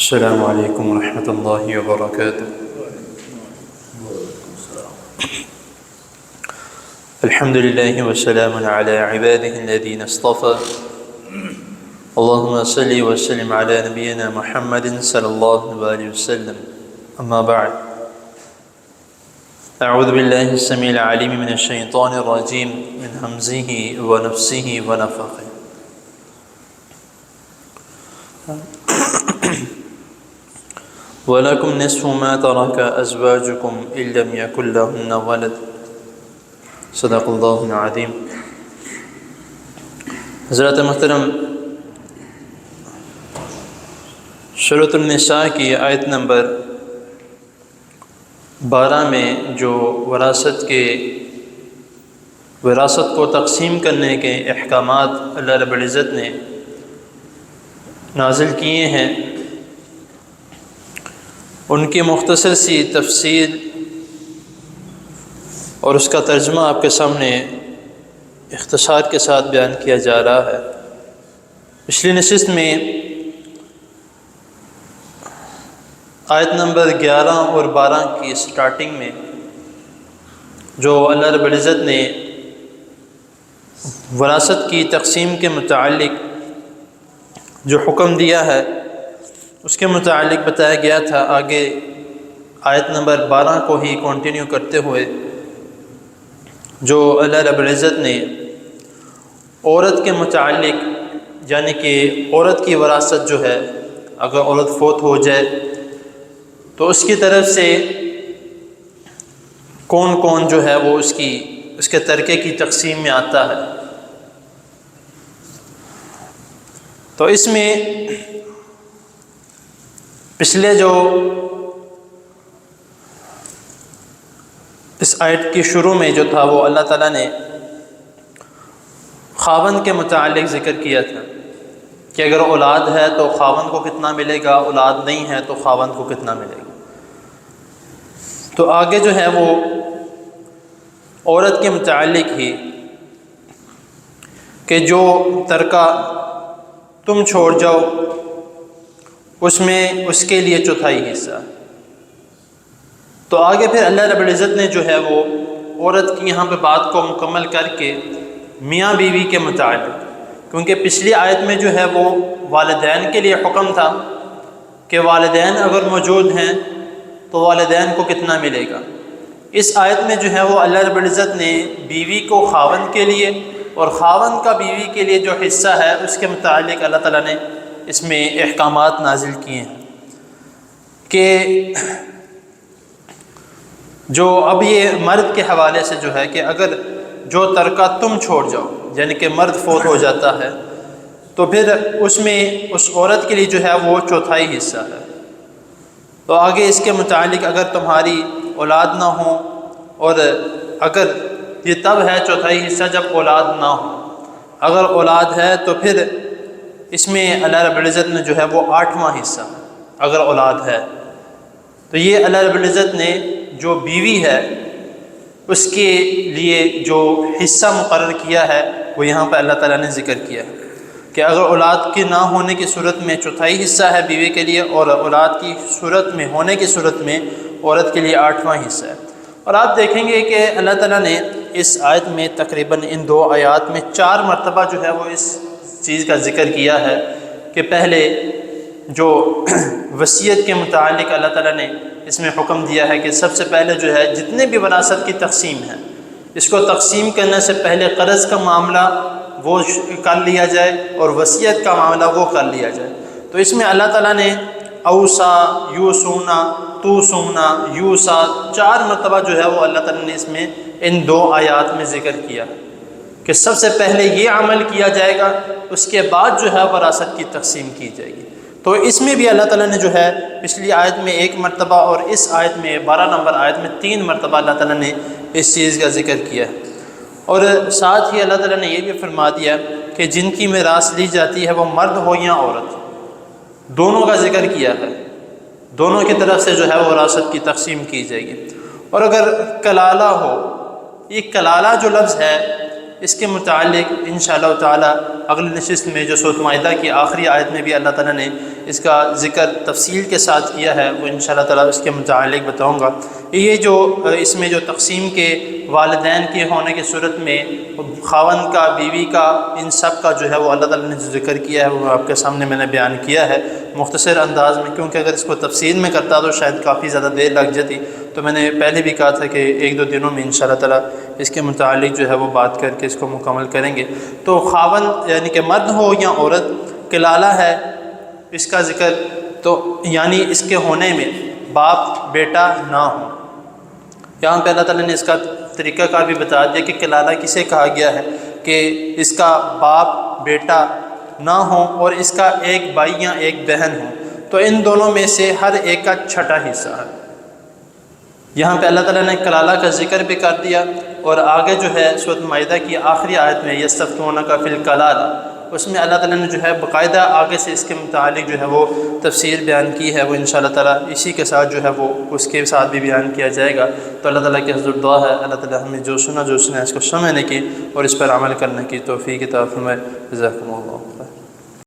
السلام علیکم ورحمۃ اللہ وبرکاتہ۔ الحمد للہ وسلام علی عبادہ الذین اصطفى، اللہم صلی وسلم علی نبینا محمد صلی اللہ علیہ وسلم، اما بعد، اعوذ باللہ السمیع العلیم من الشیطان الرجیم من ہمزہ ونفسہ ونفخہ۔ وَلَكُمْ نِصْفُ مَا تَرَكَ أَزْوَاجُكُمْ إِن لَّمْ يَكُن لَّهُنَّ وَلَدٌ، صدق اللہ العظیم۔ حضرات محترم، سورۃ النساء کی آیت نمبر 12 میں جو وراثت کو تقسیم کرنے کے احکامات اللہ رب العزت نے نازل کیے ہیں، ان کی مختصر سی تفصیل اور اس کا ترجمہ آپ کے سامنے اختصار کے ساتھ بیان کیا جا رہا ہے۔ پچھلی نشست میں آیت نمبر 11 اور 12 کی سٹارٹنگ میں جو اللہ رب العزت نے وراثت کی تقسیم کے متعلق جو حکم دیا ہے اس کے متعلق بتایا گیا تھا۔ آگے آیت نمبر 12 کو ہی کنٹینیو کرتے ہوئے جو اللہ رب العزت نے عورت کے متعلق، یعنی کہ عورت کی وراثت جو ہے، اگر عورت فوت ہو جائے تو اس کی طرف سے کون کون جو ہے وہ اس کے ترکے کی تقسیم میں آتا ہے، تو اس میں پچھلے جو اس آیت کی شروع میں جو تھا وہ اللہ تعالیٰ نے خاوند کے متعلق ذکر کیا تھا کہ اگر اولاد ہے تو خاوند کو کتنا ملے گا، اولاد نہیں ہے تو خاوند کو کتنا ملے گا۔ تو آگے جو ہے وہ عورت کے متعلق ہی کہ جو ترکہ تم چھوڑ جاؤ اس میں اس کے لیے چوتھائی حصہ۔ تو آگے پھر اللہ رب العزت نے جو ہے وہ عورت کی یہاں پہ بات کو مکمل کر کے میاں بیوی کے متعلق، کیونکہ پچھلی آیت میں جو ہے وہ والدین کے لیے حکم تھا کہ والدین اگر موجود ہیں تو والدین کو کتنا ملے گا۔ اس آیت میں جو ہے وہ اللہ رب العزت نے بیوی کو خاوند کے لیے اور خاوند کا بیوی کے لیے جو حصہ ہے اس کے متعلق اللہ تعالیٰ نے اس میں احکامات نازل کیے ہیں کہ جو اب یہ مرد کے حوالے سے جو ہے کہ اگر جو ترکہ تم چھوڑ جاؤ، یعنی کہ مرد فوت ہو جاتا ہے تو پھر اس میں اس عورت کے لیے جو ہے وہ چوتھائی حصہ ہے۔ تو آگے اس کے متعلق اگر تمہاری اولاد نہ ہو، اور اگر یہ تب ہے چوتھائی حصہ جب اولاد نہ ہو، اگر اولاد ہے تو پھر اس میں اللہ رب العزت نے جو ہے وہ 8واں حصہ اگر اولاد ہے۔ تو یہ اللہ رب العزت نے جو بیوی ہے اس کے لیے جو حصہ مقرر کیا ہے وہ یہاں پہ اللہ تعالیٰ نے ذکر کیا ہے کہ اگر اولاد کے نہ ہونے کی صورت میں چوتھائی حصہ ہے بیوی کے لیے، اور اولاد کی صورت میں ہونے کی صورت میں عورت کے لیے 8واں حصہ ہے۔ اور آپ دیکھیں گے کہ اللہ تعالیٰ نے اس آیت میں تقریباً ان 2 آیات میں 4 مرتبہ جو ہے وہ اس چیز کا ذکر کیا ہے کہ پہلے جو وصیت کے متعلق اللہ تعالیٰ نے اس میں حکم دیا ہے کہ سب سے پہلے جو ہے جتنے بھی وراثت کی تقسیم ہے اس کو تقسیم کرنے سے پہلے قرض کا معاملہ وہ کر لیا جائے اور وصیت کا معاملہ وہ کر لیا جائے۔ تو اس میں اللہ تعالیٰ نے اوصا، یوصونا، توصونا، یوصا 4 مرتبہ جو ہے وہ اللہ تعالیٰ نے اس میں ان 2 آیات میں ذکر کیا کہ سب سے پہلے یہ عمل کیا جائے گا، اس کے بعد جو ہے وراثت کی تقسیم کی جائے گی۔ تو اس میں بھی اللہ تعالیٰ نے جو ہے پچھلی آیت میں 1 مرتبہ اور اس آیت میں 12 نمبر آیت میں 3 مرتبہ اللہ تعالیٰ نے اس چیز کا ذکر کیا ہے۔ اور ساتھ ہی اللہ تعالیٰ نے یہ بھی فرما دیا کہ جن کی میراث لی جاتی ہے وہ مرد ہو یا عورت، دونوں کا ذکر کیا ہے، دونوں کی طرف سے جو ہے وہ وراثت کی تقسیم کی جائے گی۔ اور اگر کلالہ ہو، یہ کلالہ جو لفظ ہے اس کے متعلق انشاءاللہ تعالی اگلی نشست میں جو سورۃ مائدہ کی آخری آیت میں بھی اللہ تعالیٰ نے اس کا ذکر تفصیل کے ساتھ کیا ہے، وہ انشاءاللہ تعالیٰ اس کے متعلق بتاؤں گا۔ یہ جو اس میں جو تقسیم کے والدین کے ہونے کی صورت میں خاوند کا، بیوی کا، ان سب کا جو ہے وہ اللہ تعالیٰ نے جو ذکر کیا ہے وہ آپ کے سامنے میں نے بیان کیا ہے مختصر انداز میں، کیونکہ اگر اس کو تفصیل میں کرتا تو شاید کافی زیادہ دیر لگ جاتی۔ تو میں نے پہلے بھی کہا تھا کہ ایک دو دنوں میں انشاءاللہ تعالیٰ اس کے متعلق جو ہے وہ بات کر کے اس کو مکمل کریں گے۔ تو خاوند یعنی کہ مرد ہو یا عورت، کلالہ ہے اس کا ذکر، تو یعنی اس کے ہونے میں باپ بیٹا نہ ہو۔ یہاں پہ اللہ تعالیٰ نے اس کا طریقہ کار بھی بتا دیا کہ کلالہ کسے کہا گیا ہے، کہ اس کا باپ بیٹا نہ ہو اور اس کا ایک بھائی یا ایک بہن ہو، تو ان دونوں میں سے ہر ایک کا چھٹا حصہ ہے۔ یہاں پہ اللہ تعالیٰ نے کلالہ کا ذکر بھی کر دیا، اور آگے جو ہے سورۃ مائدہ کی آخری آیت میں یستفتونک فی الکلالہ، اس میں اللہ تعالیٰ نے جو ہے باقاعدہ آگے سے اس کے متعلق جو ہے وہ تفسیر بیان کی ہے، وہ انشاءاللہ تعالیٰ اسی کے ساتھ جو ہے وہ اس کے ساتھ بھی بیان کیا جائے گا۔ تو اللہ تعالیٰ کی حضور دعا ہے اللہ تعالیٰ ہمیں جو سنا اس کو سمجھنے کی اور اس پر عمل کرنے کی توفیق عطا فرمائے۔ جزاکم اللہ خیر۔